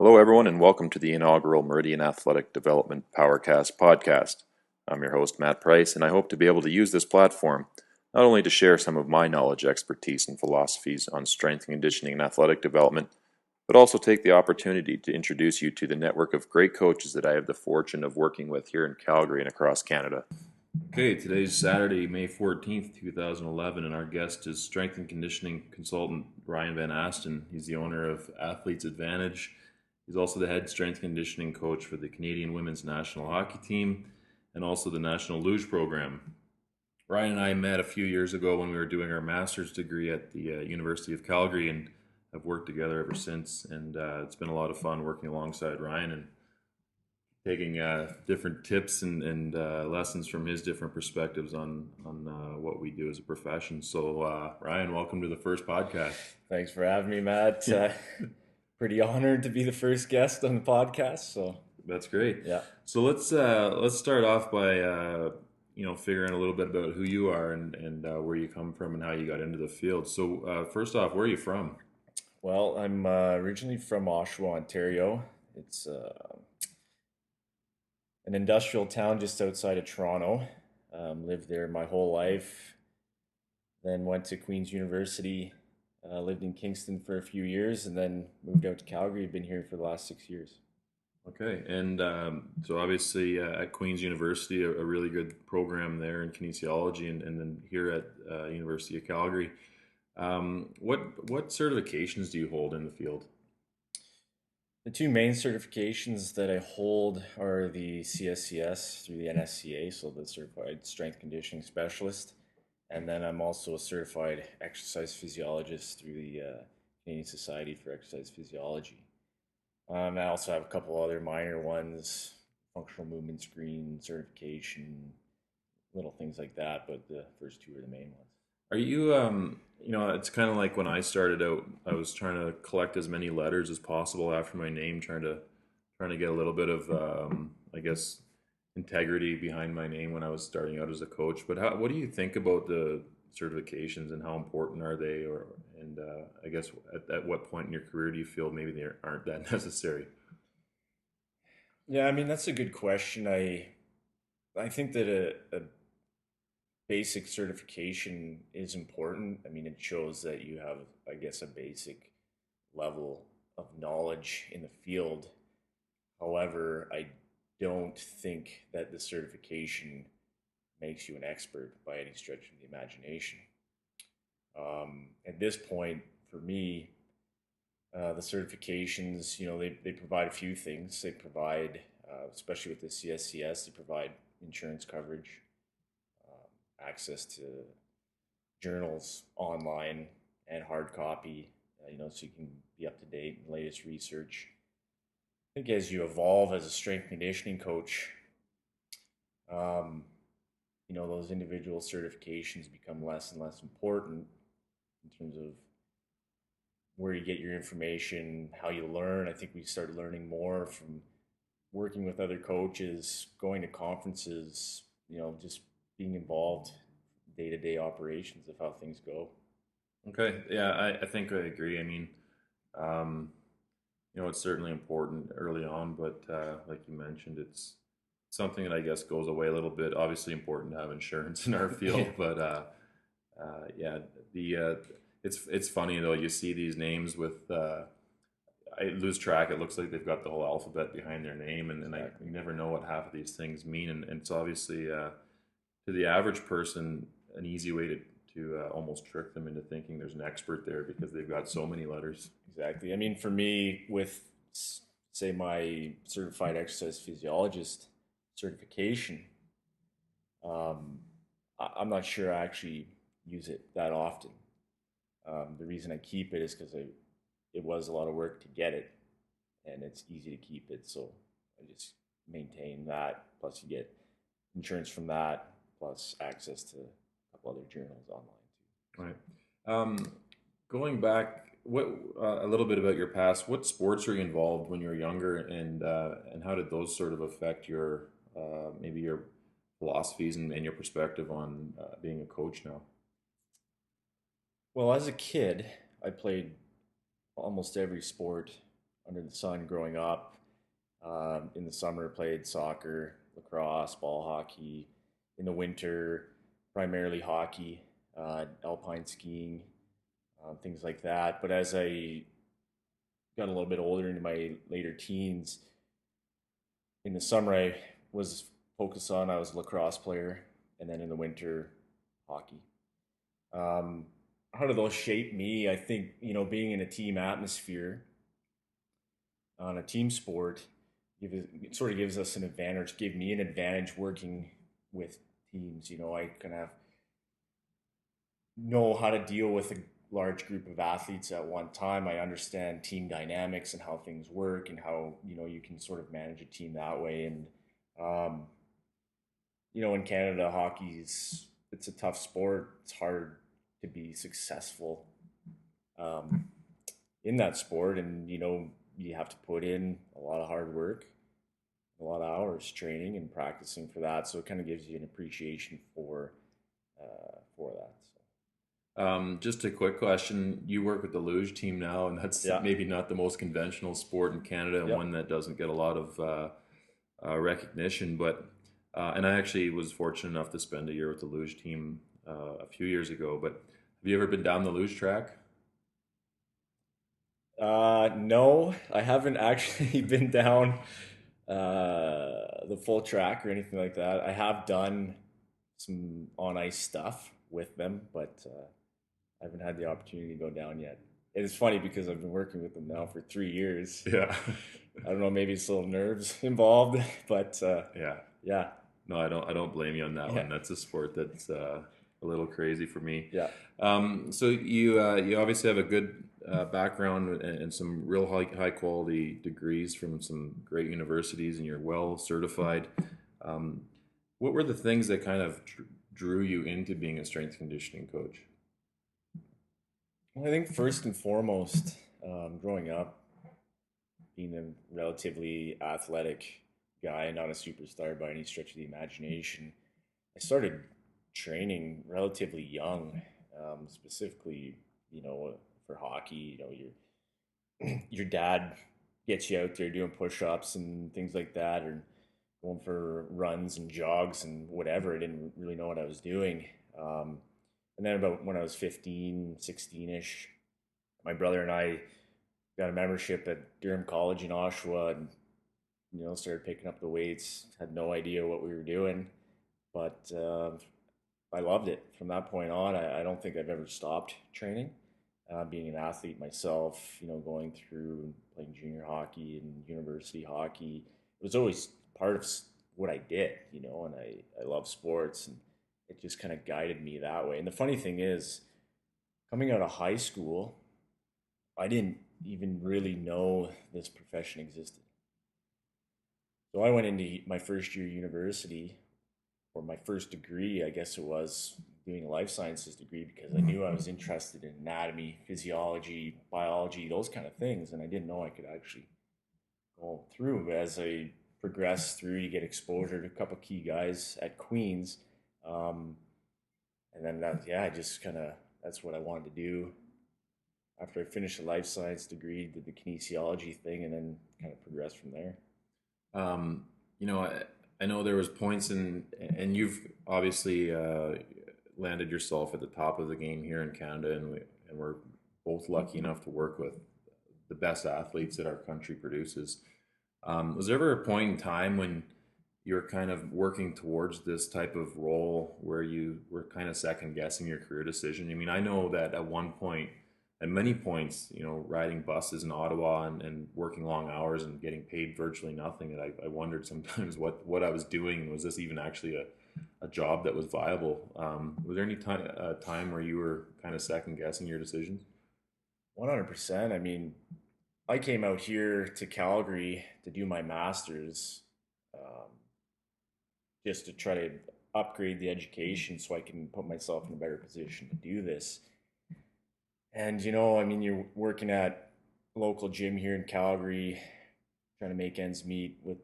Hello, everyone, and welcome to the inaugural Meridian Athletic Development PowerCast podcast. I'm your host, Matt Price, and I hope to be able to use this platform not only to share some of my knowledge, expertise, and philosophies on strength conditioning and athletic development, but also take the opportunity to introduce you to the network of great coaches that I have the fortune of working with here in Calgary and across Canada. Okay, today's Saturday, May 14th, 2011, and our guest is strength and conditioning consultant Ryan Van Asten. He's the owner of Athletes Advantage. He's also the head strength conditioning coach for the Canadian women's national hockey team and also the National Luge program. Ryan and I met a few years ago when we were doing our master's degree at the University of Calgary and have worked together ever since. And it's been a lot of fun working alongside Ryan and taking different tips and lessons from his different perspectives on what we do as a profession. So, Ryan, welcome to the first podcast. Thanks for having me, Matt. Pretty honored to be the first guest on the podcast. So That's great. yeah. So let's start off by figuring a little bit about who you are and where you come from and how you got into the field. So first off, where are you from? Well, I'm originally from Oshawa, Ontario. It's an industrial town just outside of Toronto. Lived there my whole life. Then went to Queen's University. Lived in Kingston for a few years, and then moved out to Calgary. I've been here for the last 6 years. Okay, and so obviously at Queen's University, a really good program there in kinesiology, and then here at University of Calgary. What certifications do you hold in the field? The two main certifications that I hold are the CSCS through the NSCA, so the Certified Strength Conditioning Specialist, and then I'm also a certified exercise physiologist through the Canadian Society for Exercise Physiology. I also have a couple other minor ones, functional movement screen certification, little things like that, but the first two are the main ones. Are you, it's kind of like when I started out, I was trying to collect as many letters as possible after my name, trying to get a little bit of, I guess, integrity behind my name when I was starting out as a coach. But what do you think about the certifications and how important are they? And I guess at what point in your career do you feel maybe they aren't that necessary? Yeah, I mean that's a good question. I think that a basic certification is important. I mean, it shows that you have, I guess, a basic level of knowledge in the field. However, I don't think that the certification makes you an expert by any stretch of the imagination. At this point, for me, the certifications, they provide a few things. They provide, especially with the CSCS, they provide insurance coverage, access to journals online and hard copy, so you can be up to date in the latest research. I think as you evolve as a strength conditioning coach, um, those individual certifications become less and less important in terms of where you get your information, how you learn. I think we started learning more from working with other coaches, going to conferences, just being involved day to day operations of how things go. Okay, yeah, I think I agree. I mean, um, it's certainly important early on, but like you mentioned, it's something that I guess goes away a little bit. Obviously, important to have insurance in our field, but yeah, the it's funny though. You see these names with I lose track. It looks like they've got the whole alphabet behind their name, and I Exactly. you never know what half of these things mean. And it's obviously to the average person an easy way to almost trick them into thinking there's an expert there because they've got so many letters. Exactly. I mean, for me, with say my certified exercise physiologist certification, um, I'm not sure I actually use it that often. The reason I keep it is because it was a lot of work to get it, and it's easy to keep it. So I just maintain that. Plus, you get insurance from that, plus access to a couple other journals online too. Right. Um, Going back, what a little bit about your past. What sports were you involved when you were younger, and how did those sort of affect your maybe your philosophies and your perspective on being a coach now? Well, as a kid, I played almost every sport under the sun growing up. In the summer, played soccer, lacrosse, ball hockey. In the winter, primarily hockey, alpine skiing, things like that. But as I got a little bit older into my later teens, in the summer I was focused on I was a lacrosse player, and then in the winter, hockey. Um, how do those shape me? I think being in a team atmosphere on a team sport it sort of gives us an advantage. Give me an advantage working with teams. I kind of know how to deal with a large group of athletes at one time. I understand team dynamics and how things work and how you can sort of manage a team that way. And um, in Canada, hockey's it's a tough sport. It's hard to be successful um, in that sport, and you have to put in a lot of hard work, a lot of hours training and practicing for that. So it kind of gives you an appreciation for that. Just a quick question. You work with the luge team now, and that's Yeah. maybe not the most conventional sport in Canada, and Yep. one that doesn't get a lot of recognition. But and I actually was fortunate enough to spend a year with the luge team a few years ago. But have you ever been down the luge track? No, I haven't actually been down the full track or anything like that. I have done some on ice stuff with them, but I haven't had the opportunity to go down yet. It's funny because I've been working with them now for 3 years. Yeah. I don't know, maybe it's a little nerves involved, but Yeah. yeah, No, I don't blame you on that yeah, one. That's a sport that's a little crazy for me. yeah. So you obviously have a good background and some real high quality degrees from some great universities, and you're well certified. Um, what were the things that kind of drew you into being a strength conditioning coach? Well, I think first and foremost, growing up, being a relatively athletic guy, not a superstar by any stretch of the imagination, I started training relatively young, specifically, for hockey. Your dad gets you out there doing push-ups and things like that, or going for runs and jogs and whatever. I didn't really know what I was doing. And then about when I was 15, 16-ish, my brother and I got a membership at Durham College in Oshawa, and started picking up the weights. Had no idea what we were doing, but I loved it from that point on. I don't think I've ever stopped training. Being an athlete myself, going through playing junior hockey and university hockey, it was always part of what I did, and I love sports, and it just kind of guided me that way. And the funny thing is, coming out of high school, I didn't even really know this profession existed. So I went into my first year university, or my first degree, I guess it was, doing a life sciences degree because I knew I was interested in anatomy, physiology, biology, those kind of things, and I didn't know I could actually go through. But as I progressed through, you get exposure to a couple key guys at Queens, um, and then I just kind of that's what I wanted to do. After I finished the life science degree, did the kinesiology thing, and then kind of progressed from there. Um, I know there was points and you've obviously landed yourself at the top of the game here in Canada, and we're both lucky enough to work with the best athletes that our country produces. Was there ever a point in time when you were kind of working towards this type of role where you were kind of second guessing your career decision? I mean, I know that at one point, at many points, riding buses in Ottawa and working long hours and getting paid virtually nothing, that I wondered sometimes what I was doing. Was this even actually a job that was viable? Was there any time where you were kind of second guessing your decisions? 100%. I mean, I came out here to Calgary to do my master's, um, just to try to upgrade the education so I can put myself in a better position to do this. And I mean, you're working at a local gym here in Calgary, trying to make ends meet with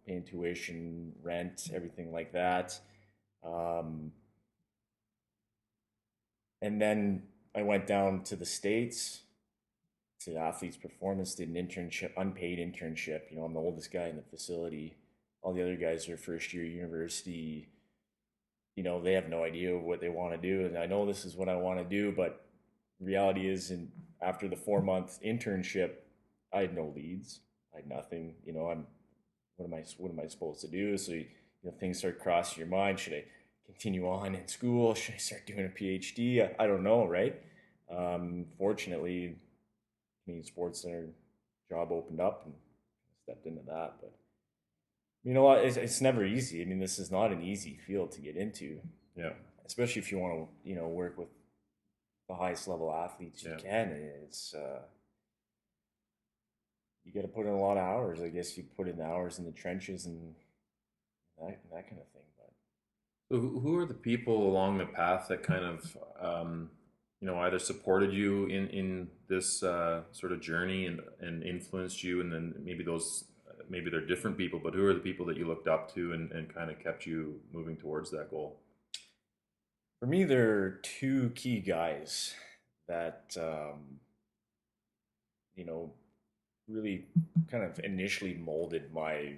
paying tuition, rent, everything like that. Um, and then I went down to the States to Athletes Performance, did an internship, unpaid internship. I'm the oldest guy in the facility. All the other guys are first year university. They have no idea what they want to do, and I know this is what I want to do, but reality is, after the 4 month internship, I had no leads. I had nothing. What am I supposed to do? So things start crossing your mind. Should I continue on in school? Should I start doing a PhD? I don't know, right? Fortunately, Canadian Sports Center job opened up and stepped into that. But you know what? It's never easy. I mean, this is not an easy field to get into. Yeah. Especially if you want to, work with the highest level athletes you can. It's you got to put in a lot of hours. I guess you put in the hours in the trenches and that kind of thing. But So who are the people along the path that kind of either supported you in this sort of journey and influenced you, and then maybe they're different people, but who are the people that you looked up to and kind of kept you moving towards that goal? for me, there are two key guys that you know really kind of initially molded my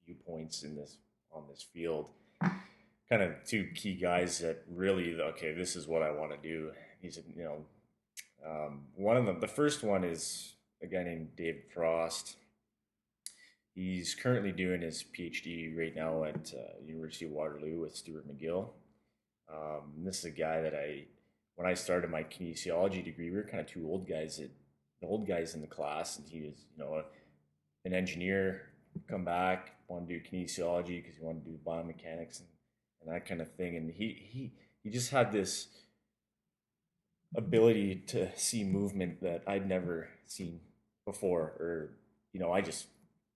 viewpoints on this field. Kind of two key guys that really, okay, this is what I want to do. He's, one of them. The first one is a guy named David Frost. He's currently doing his PhD right now at University of Waterloo with Stuart McGill. This is a guy that when I started my kinesiology degree, we were kind of two old guys, the old guys in the class, and he was, an engineer, come back, want to do kinesiology because he wanted to do biomechanics and that kind of thing. And he just had this ability to see movement that I'd never seen before, or I just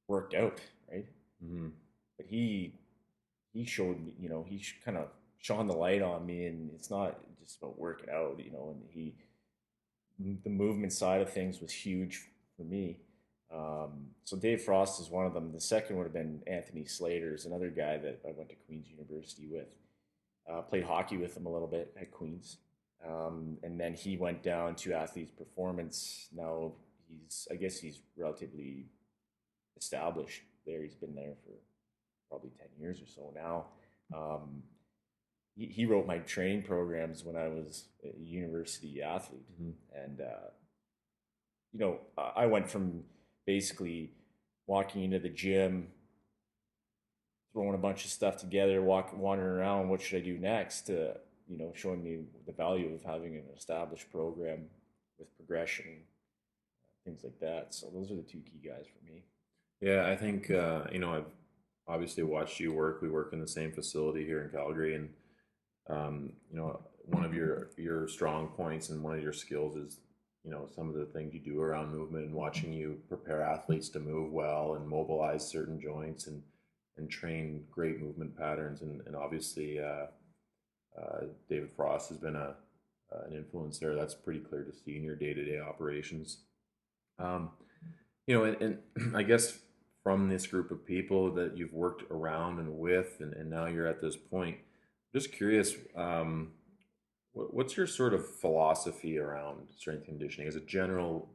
worked out, right? Mm-hmm. But he showed me, he kind of shone the light on me, and it's not just about working out, and the movement side of things was huge for me. So Dave Frost is one of them. The second would have been Anthony Slater's, another guy that I went to Queen's University with. Played hockey with him a little bit at Queen's. And then he went down to Athletes Performance. Now I guess he's relatively established there. He's been there for probably 10 years or so now. He wrote my training programs when I was a university athlete. Mm-hmm. And, I went from basically walking into the gym, throwing a bunch of stuff together, wandering around, what should I do next, to, showing me the value of having an established program with progression, things like that. So those are the two key guys for me. Yeah, I think, I've obviously watched you work. We work in the same facility here in Calgary, and, one of your strong points and one of your skills is, some of the things you do around movement, and watching you prepare athletes to move well and mobilize certain joints and train great movement patterns. And obviously, David Frost has been an influence there. That's pretty clear to see in your day-to-day operations. And I guess from this group of people that you've worked around and with, and now you're at this point, just curious, what's your sort of philosophy around strength conditioning as a general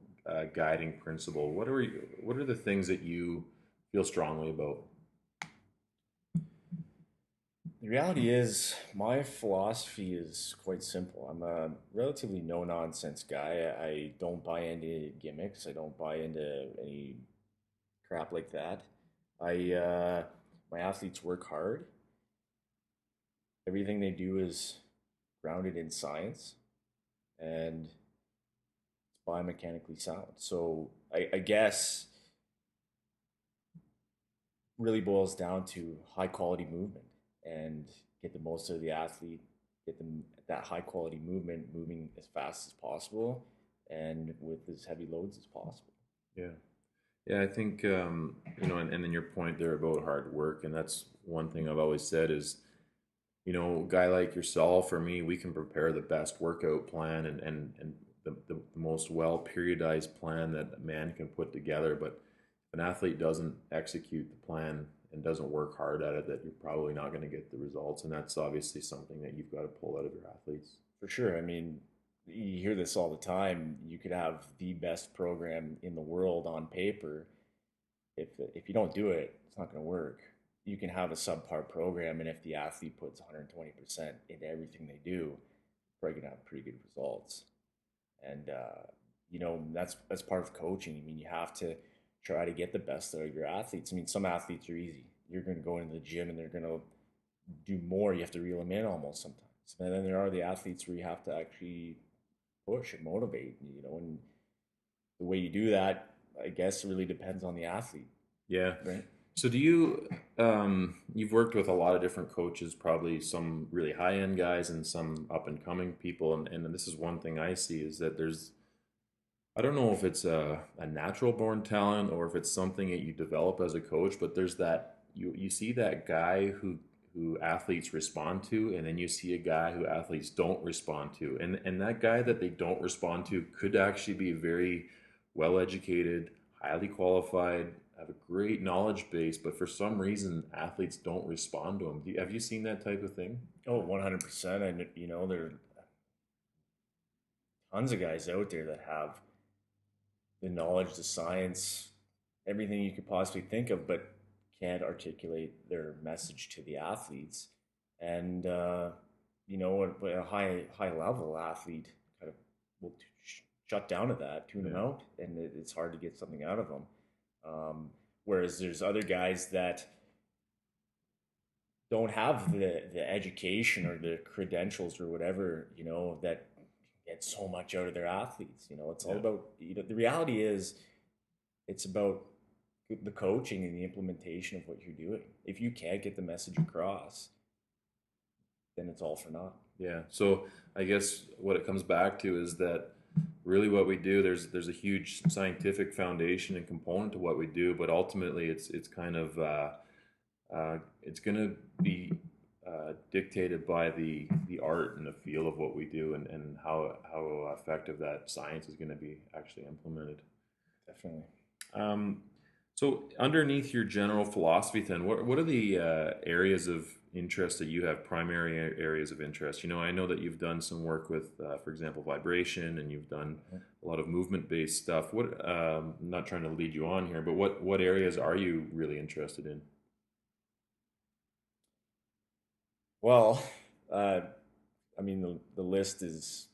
guiding principle? What are the things that you feel strongly about? The reality is, my philosophy is quite simple. I'm a relatively no-nonsense guy. I don't buy into gimmicks. I don't buy into any crap like that. My athletes work hard. Everything they do is grounded in science, and it's biomechanically sound. So I guess really boils down to high quality movement and get the most out of the athlete, get them that high quality movement moving as fast as possible and with as heavy loads as possible. Yeah. Yeah, I think, and then your point there about hard work, and that's one thing I've always said is, a guy like yourself or me, we can prepare the best workout plan and the most well periodized plan that man can put together. But if an athlete doesn't execute the plan and doesn't work hard at it, that you're probably not going to get the results. And that's obviously something that you've got to pull out of your athletes. For sure. I mean, you hear this all the time. You could have the best program in the world on paper. If you don't do it, it's not going to work. You can have a subpar program, and if the athlete puts 120% into everything they do, they're probably going to have pretty good results. And that's part of coaching. I mean, you have to try to get the best out of your athletes. I mean, some athletes are easy. You're going to go into the gym and they're going to do more. You have to reel them in almost sometimes. And then there are the athletes where you have to actually push and motivate. And the way you do that, I guess, really depends on the athlete. Yeah. Right. So you've worked with a lot of different coaches, probably some really high end guys and some up and coming people. And this is one thing I see is that I don't know if it's a natural born talent or if it's something that you develop as a coach, but there's that you see that guy who athletes respond to, and then you see a guy who athletes don't respond to. And that guy that they don't respond to could actually be very well educated, highly qualified, have a great knowledge base, but for some reason athletes don't respond to him. Have you seen that type of thing? Oh, 100%. And, there are tons of guys out there that have the knowledge, the science, everything you could possibly think of, but can't articulate their message to the athletes. And a high level athlete kind of will shut down to that, tune them out, and it's hard to get something out of them. Whereas there's other guys that don't have the education or the credentials or whatever, that get so much out of their athletes. It's all about, the reality is it's about the coaching and the implementation of what you're doing. If you can't get the message across, then it's all for naught. Yeah. So I guess what it comes back to is that really what we do, there's a huge scientific foundation and component to what we do, but ultimately it's kind of it's going to be dictated by the art and the feel of what we do, and how effective that science is going to be actually implemented. Definitely. So underneath your general philosophy, then, what are the areas of interest that you have, primary areas of interest? I know that you've done some work with, for example, vibration, and you've done a lot of movement-based stuff. I'm not trying to lead you on here, but what areas are you really interested in? Well, I mean, the list is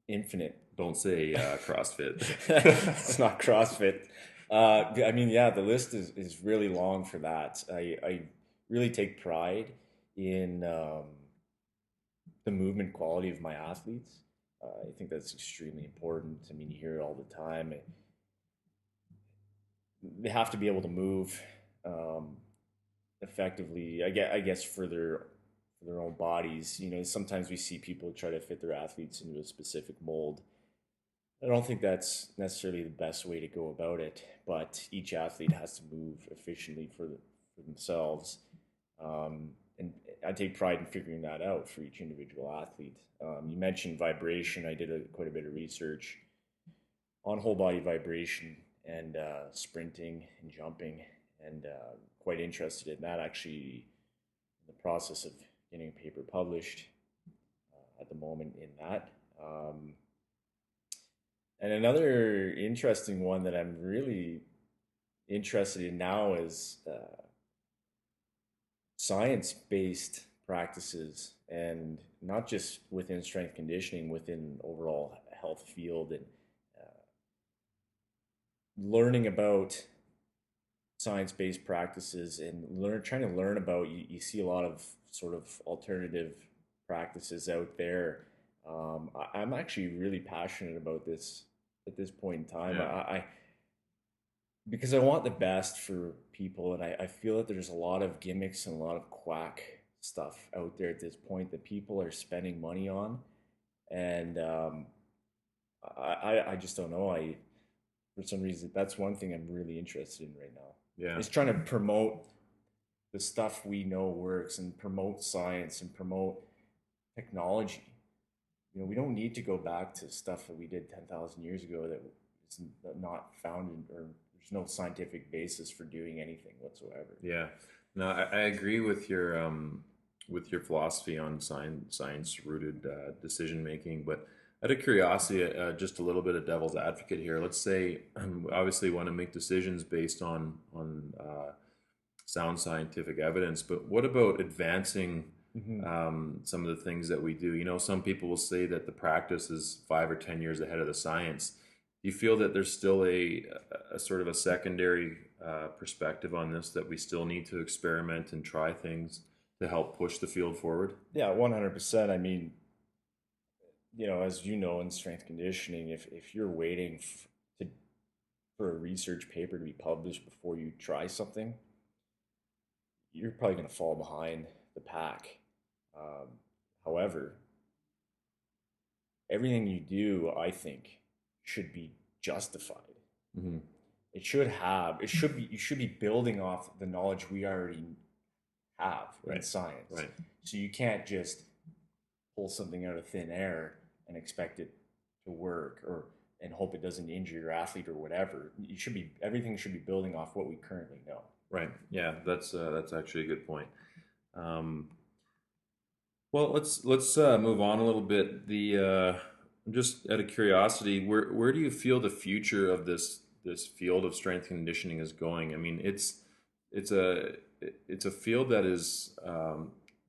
infinite. Don't say CrossFit. It's not CrossFit. I mean, yeah, the list is really long for that. I really take pride in the movement quality of my athletes. I think that's extremely important. I mean, you hear it all the time. They have to be able to move effectively. I guess for their own bodies. Sometimes we see people try to fit their athletes into a specific mold. I don't think that's necessarily the best way to go about it, but each athlete has to move efficiently for themselves. And I take pride in figuring that out for each individual athlete. You mentioned vibration. I did quite a bit of research on whole body vibration and sprinting and jumping, and quite interested in that, actually, in the process of getting a paper published at the moment in that. And another interesting one that I'm really interested in now is science-based practices, and not just within strength conditioning, within overall health field, and learning about science-based practices, and trying to learn about, you see a lot of sort of alternative practices out there. I'm actually really passionate about this at this point in time. Yeah. Because I want the best for people, and I feel that there's a lot of gimmicks and a lot of quack stuff out there at this point that people are spending money on, and I just don't know. For some reason, that's one thing I'm really interested in right now. Yeah. Is trying to promote the stuff we know works, and promote science, and promote technology. We don't need to go back to stuff that we did 10,000 years ago that is not founded, or there's no scientific basis for doing anything whatsoever. Yeah. No, I agree with your philosophy on science rooted decision making, but Out of curiosity, just a little bit of devil's advocate here. Let's say, obviously, want to make decisions based on sound scientific evidence, but what about advancing Hmm. some of the things that we do? You know, some people will say that the practice is 5 or 10 years ahead of the science. Do you feel that there's still a sort of a secondary perspective on this, that we still need to experiment and try things to help push the field forward? Yeah, 100%. I mean, as you know, in strength conditioning, if you're waiting to for a research paper to be published before you try something, you're probably going to fall behind the pack. Um, However, everything you do, I think, should be justified. Hmm. You should be building off the knowledge we already have in Right, science. right. So you can't just pull something out of thin air and expect it to work, or and hope it doesn't injure your athlete or whatever. Everything should be building off what we currently know. Right. Yeah, that's actually a good point. Um, well, let's move on a little bit. The just out of curiosity, where do you feel the future of this field of strength conditioning is going? I mean, it's a it's a field that is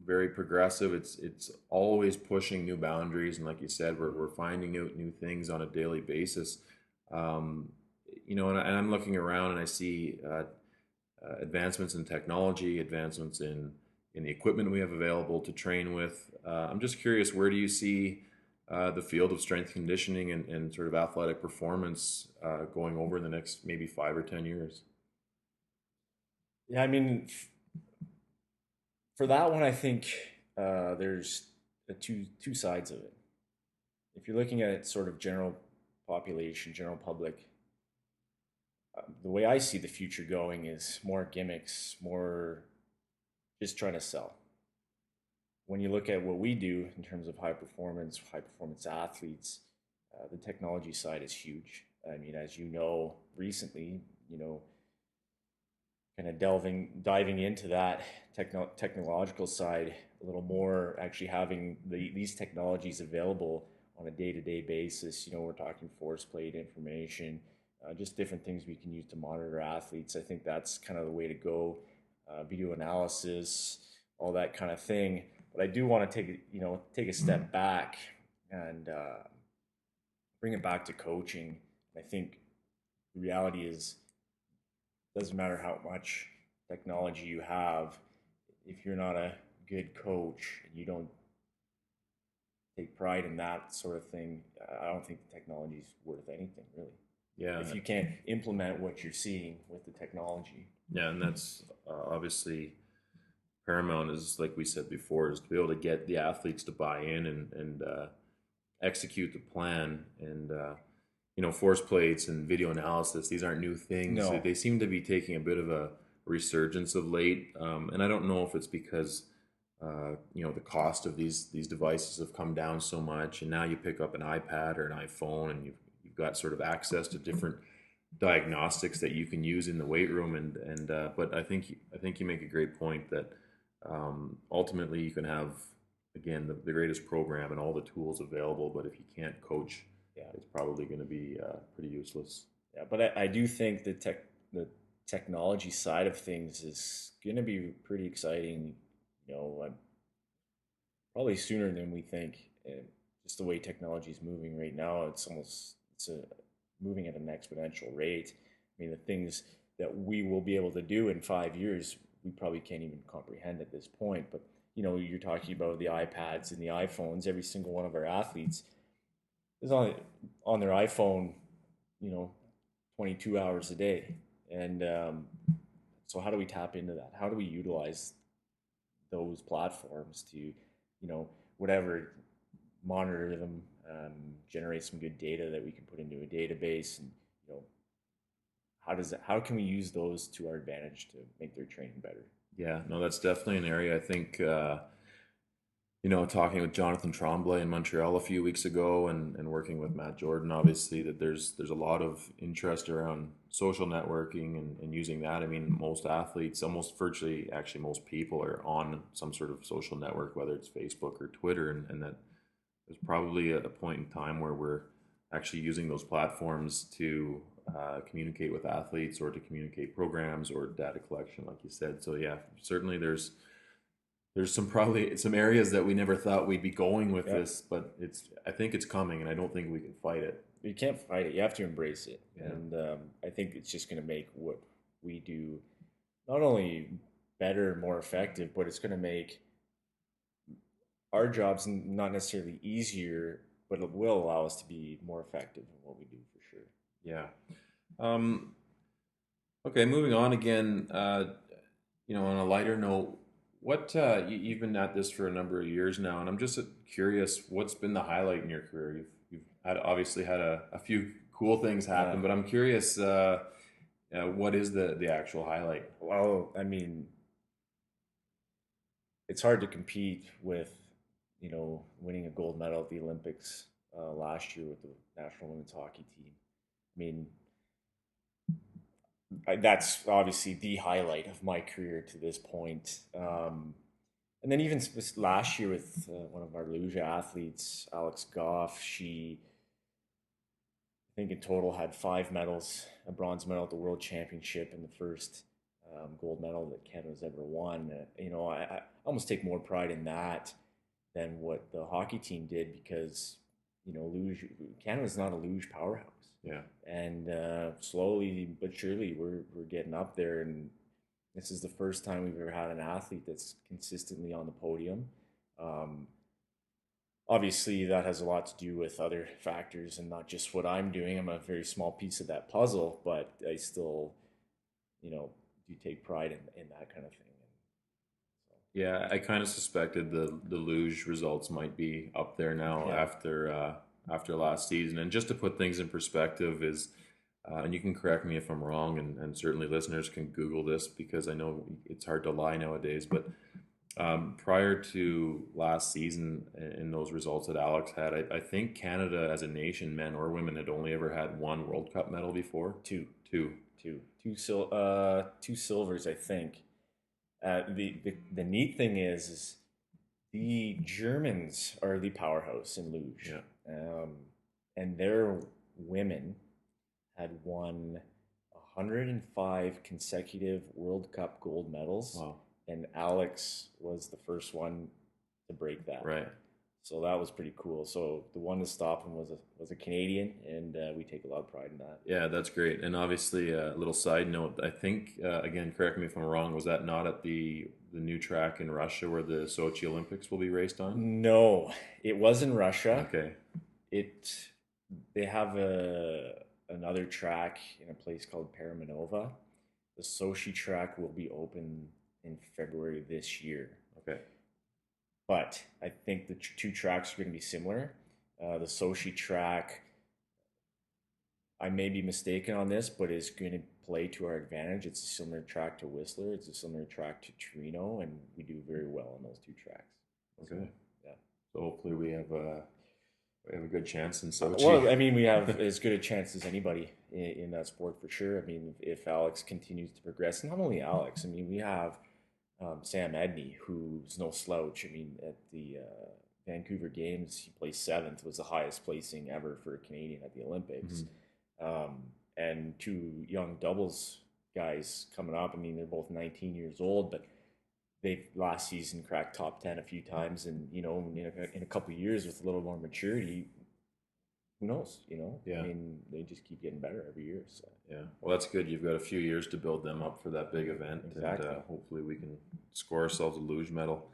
very progressive. It's always pushing new boundaries, and like you said, we're finding out new things on a daily basis. Um, you know, and I'm looking around and I see advancements in technology, advancements in the equipment we have available to train with. I'm just curious, where do you see the field of strength conditioning and sort of athletic performance going over the next maybe 5 or 10 years? Yeah, I mean, for that one, I think there's two sides of it. If you're looking at sort of general population, general public, the way I see the future going is more gimmicks, more just trying to sell. When you look at what we do in terms of high performance athletes, the technology side is huge. I mean, as you know, recently, kind of diving into that technological side a little more, actually having these technologies available on a day-to-day basis. We're talking force plate information, just different things we can use to monitor athletes. I think that's kind of the way to go. Video analysis, all that kind of thing. But I do want to take a step back and bring it back to coaching. I think the reality is, doesn't matter how much technology you have, if you're not a good coach and you don't take pride in that sort of thing, I don't think the technology is worth anything, really. Yeah, If you can't implement what you're seeing with the technology. yeah, and that's obviously paramount. Is like we said before, is to be able to get the athletes to buy in and execute the plan. And you know, force plates and video analysis, these aren't new things. No. They seem to be taking a bit of a resurgence of late, and I don't know if it's because you know, the cost of these devices have come down so much, and now you pick up an iPad or an iPhone, and you've got sort of access to different diagnostics that you can use in the weight room. And but I think you make a great point that ultimately you can have, again, the greatest program and all the tools available, but if you can't coach, Yeah. it's probably going to be pretty useless. Yeah, but I do think the technology side of things is going to be pretty exciting. Probably sooner than we think. And just the way technology is moving right now, it's moving at an exponential rate. I mean, the things that we will be able to do in 5 years, we probably can't even comprehend at this point. But you're talking about the iPads and the iPhones. Every single one of our athletes is on their iPhone, you know, 22 hours a day. And so, how do we tap into that? How do we utilize those platforms to, whatever, monitor them, generate some good data that we can put into a database, and how can we use those to our advantage to make their training better? Yeah, no, that's definitely an area. I think you know, talking with Jonathan Tremblay in Montreal a few weeks ago, and working with Matt Jordan, obviously, that there's a lot of interest around social networking and using that. I mean, most athletes, almost virtually, actually most people are on some sort of social network, whether it's Facebook or Twitter, and that there's probably a point in time where we're actually using those platforms to communicate with athletes or to communicate programs or data collection, like you said. So yeah, certainly there's some probably some areas that we never thought we'd be going with Yeah. this, but I think it's coming, and I don't think we can fight it. You can't fight it. You have to embrace it. Yeah. And I think it's just going to make what we do not only better, more effective, but it's going to make our jobs not necessarily easier, but it will allow us to be more effective in what we do for sure. Yeah. Okay, moving on again. On a lighter note, what you've been at this for a number of years now, and I'm just curious, what's been the highlight in your career? You've obviously had a few cool things happen, but I'm curious, what is the actual highlight? Well, I mean, it's hard to compete with, winning a gold medal at the Olympics last year with the national women's hockey team. I mean, that's obviously the highlight of my career to this point. And then even last year with one of our luge athletes, Alex Goff, she, I think in total had 5 medals, a bronze medal at the World Championship, and the first gold medal that Canada's ever won. I almost take more pride in that than what the hockey team did because, luge, Canada's not a luge powerhouse. Yeah. And slowly but surely we're getting up there, and this is the first time we've ever had an athlete that's consistently on the podium. Obviously, that has a lot to do with other factors and not just what I'm doing. I'm a very small piece of that puzzle, but I still, do take pride in that kind of thing. Yeah, I kind of suspected the luge results might be up there now after last season. And just to put things in perspective is, and you can correct me if I'm wrong, and certainly listeners can Google this because I know it's hard to lie nowadays. But prior to last season in those results that Alex had, I think Canada as a nation, men or women, had only ever had one World Cup medal before. Two silvers, I think. The neat thing is the Germans are the powerhouse in luge. Yeah. And their women had won 105 consecutive World Cup gold medals. Wow. And Alex was the first one to break that. Right. So that was pretty cool. So the one to stop him was a Canadian, and we take a lot of pride in that. Yeah, that's great. And obviously, a little side note, I think, again, correct me if I'm wrong, was that not at the new track in Russia where the Sochi Olympics will be raced on? No, it was in Russia. Okay. They have another track in a place called Paramanova. The Sochi track will be open in February this year. Okay. But I think the two tracks are going to be similar. The Sochi track, I may be mistaken on this, but is going to play to our advantage. It's a similar track to Whistler. It's a similar track to Torino, and we do very well on those two tracks. Okay. Yeah. So hopefully we have a good chance in Sochi. Well, I mean, we have as good a chance as anybody in that sport for sure. I mean, if Alex continues to progress, not only Alex, I mean, we have Sam Edney, who's no slouch. I mean, at the Vancouver Games, he placed 7th, was the highest placing ever for a Canadian at the Olympics. And 2 young doubles guys coming up. I mean, they're both 19 years old, but they've last season cracked top 10 a few times. And, in a couple of years with a little more maturity, who knows, Yeah. I mean, they just keep getting better every year. So Yeah, well, that's good. You've got a few years to build them up for that big event, Exactly. And hopefully we can score ourselves a luge medal.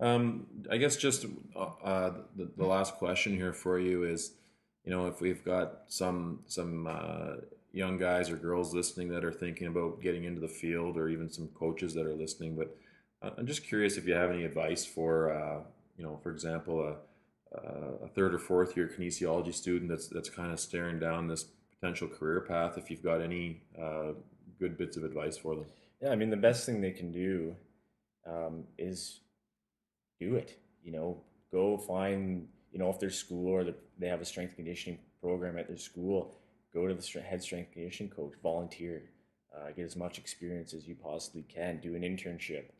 I guess just the last question here for you is, if we've got some young guys or girls listening that are thinking about getting into the field, or even some coaches that are listening, but I'm just curious if you have any advice for, for example, a 3rd or 4th year kinesiology student that's kind of staring down this potential career path, if you've got any good bits of advice for them. Yeah, I mean, the best thing they can do is do it. Go find, if their school or they have a strength conditioning program at their school, go to the head strength conditioning coach, volunteer, get as much experience as you possibly can, do an internship.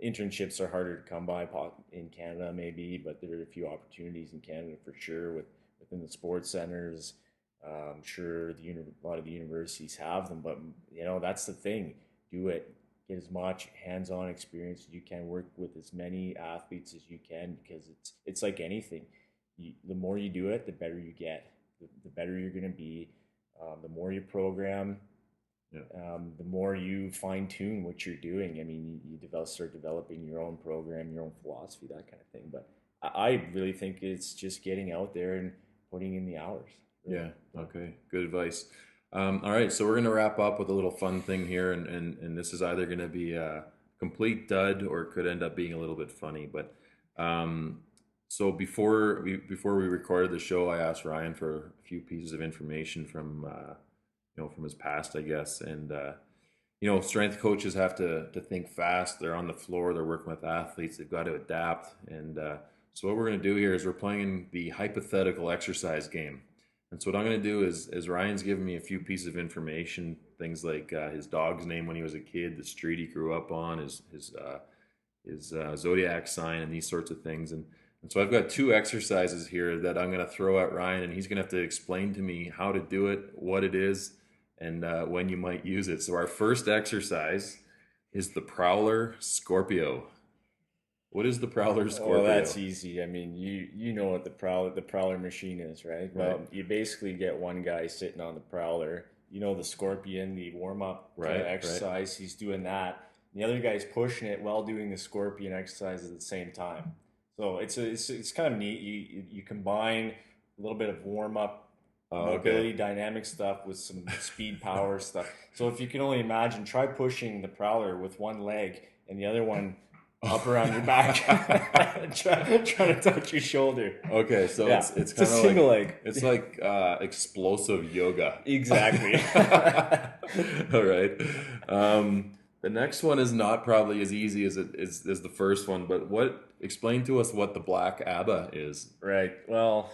internships are harder to come by in Canada, maybe, but there are a few opportunities in Canada for sure within the sports centers. I'm sure a lot of the universities have them, but that's the thing. Do it. Get as much hands-on experience as you can. Work with as many athletes as you can, because it's like anything. The more you do it, the better you get. The better you're going to be. The more you program, Yeah. the more you fine tune what you're doing. I mean, you start developing your own program, your own philosophy, that kind of thing. But I really think it's just getting out there and putting in the hours. Really. Yeah. Okay. Good advice. All right. So we're going to wrap up with a little fun thing here. And this is either going to be a complete dud or it could end up being a little bit funny. But so before we recorded the show, I asked Ryan for a few pieces of information from from his past, I guess. And strength coaches have to think fast. They're on the floor. They're working with athletes. They've got to adapt. And so what we're going to do here is we're playing the hypothetical exercise game. And so what I'm going to do is Ryan's given me a few pieces of information, things like his dog's name when he was a kid, the street he grew up on, his zodiac sign, and these sorts of things. And so I've got two exercises here that I'm going to throw at Ryan, and he's going to have to explain to me how to do it, what it is, and when you might use it. So our first exercise is the Prowler Scorpio. What is the Prowler Scorpio? Well, that's easy. I mean, you know what the Prowler machine is, right? Well, you basically get one guy sitting on the Prowler. The Scorpion, the warm up exercise. Right. He's doing that. The other guy's pushing it while doing the Scorpion exercise at the same time. So it's kind of neat. You combine a little bit of warm up, mobility, dynamic stuff with some speed, power stuff. So if you can only imagine, try pushing the Prowler with one leg and the other one up around your back, trying to touch your shoulder. Okay, so it's kind of single leg. It's like explosive yoga. Exactly. All right. The next one is not probably as easy as the first one, but explain to us what the Black ABBA is. Right. Well,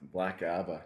Black ABBA.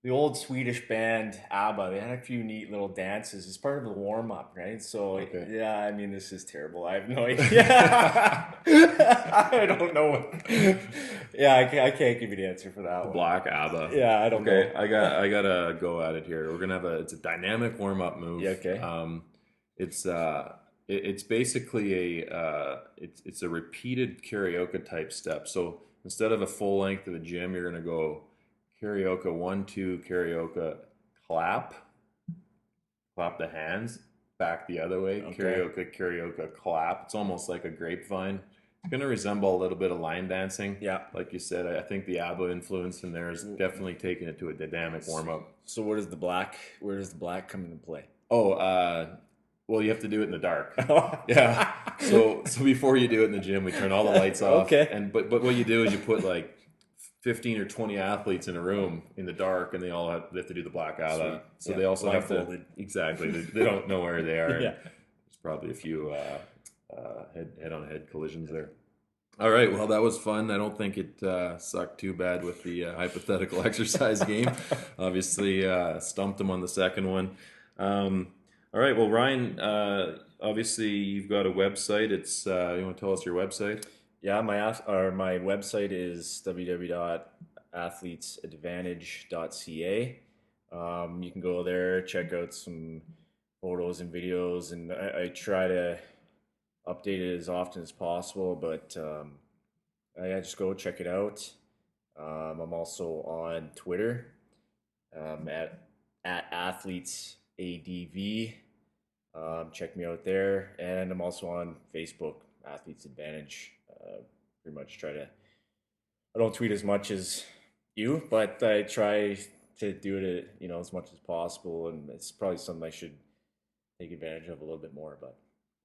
The old Swedish band ABBA, they had a few neat little dances as part of the warm up, right? So yeah, I mean, this is terrible. I have no idea. I don't know what. Yeah, I can't give you the answer for that one. Black ABBA. Yeah, I don't know. Okay, I gotta go at it here. We're gonna have it's a dynamic warm up move. Yeah, okay. It's basically it's a repeated karaoke type step. So instead of a full length of the gym, you're gonna go karaoke 1, 2, karaoke, clap the hands back the other way. Okay. Karaoke, clap. It's almost like a grapevine. It's going to resemble a little bit of line dancing. Yeah. Like you said, I think the ABBA influence in there is definitely taking it to a dynamic warm up. So where does the black come into play? Well, you have to do it in the dark. Yeah. So before you do it in the gym, we turn all the lights off. Okay. But what you do is you put like 15 or 20 athletes in a room in the dark, and they have to do the Black ABBA. So they also have to exactly. They don't know where they are. Yeah. There's probably a few head-on-head collisions there. All right. Well, that was fun. I don't think it sucked too bad with the hypothetical exercise game. Obviously, stumped him on the second one. All right. Well, Ryan, obviously you've got a website. It's you want to tell us your website? Yeah, my website is www.athletesadvantage.ca. You can go there, check out some photos and videos, and I try to update it as often as possible. But just go check it out. I'm also on Twitter at athletesadv. Check me out there, and I'm also on Facebook, Athletes Advantage. Pretty much try to I don't tweet as much as you, but I try to do it, as much as possible, and it's probably something I should take advantage of a little bit more. But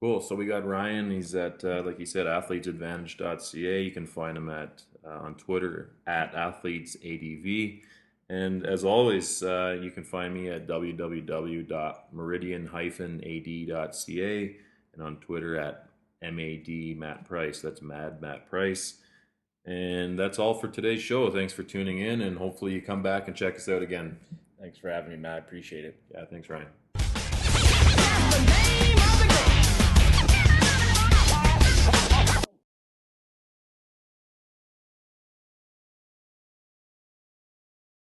Cool. So we got Ryan. He's at, like you said, athletesadvantage.ca. You can find him at on Twitter at athletesadv. And as always, you can find me at www.meridian-ad.ca and on Twitter at Matt Price. That's Mad Matt Price. And that's all for today's show. Thanks for tuning in, and hopefully you come back and check us out again. thanks for having me, Matt. I appreciate it. Yeah, thanks, Ryan.